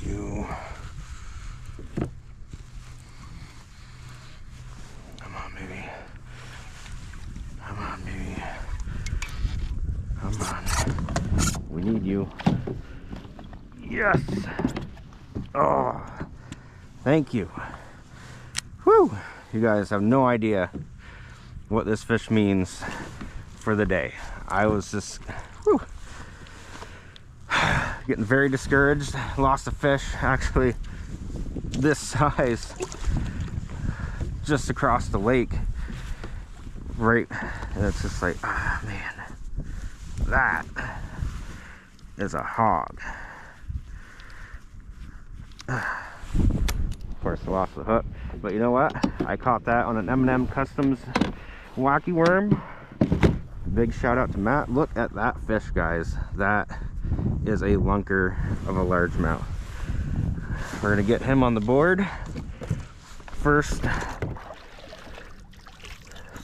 you. Come on, baby. Come on, baby. Come on. We need you. Yes. Oh, thank you. Whew. You guys have no idea what this fish means for the day. I was just getting very discouraged. Lost a fish actually this size just across the lake, right? And it's just like, ah, man, that is a hog. Of course, I lost the hook, but you know what? I caught that on an M&M Customs wacky worm. Big shout out to Matt. Look at that fish, guys. That is a lunker of a largemouth. We're gonna get him on the board. First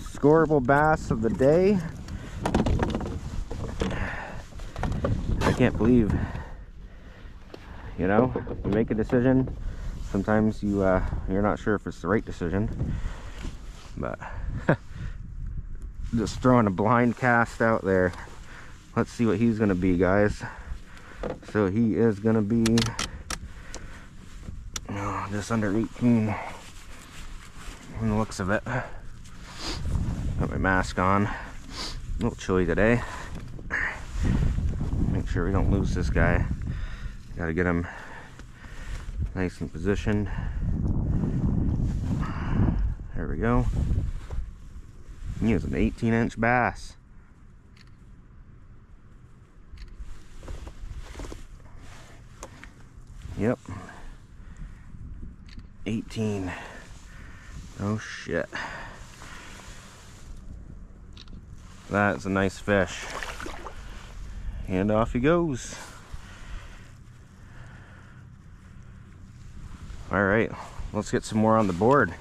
scoreable bass of the day. I can't believe, you know, you make a decision. Sometimes you're not sure if it's the right decision, but just throwing a blind cast out there. Let's see what he's gonna be, guys. So he is gonna be just under 18 from the looks of it. Got my mask on. A little chilly today. Make sure we don't lose this guy. Gotta get him nice and positioned. There we go. He was an 18-inch bass. Yep. 18. Oh shit. That's a nice fish. And off he goes. All right, let's get some more on the board.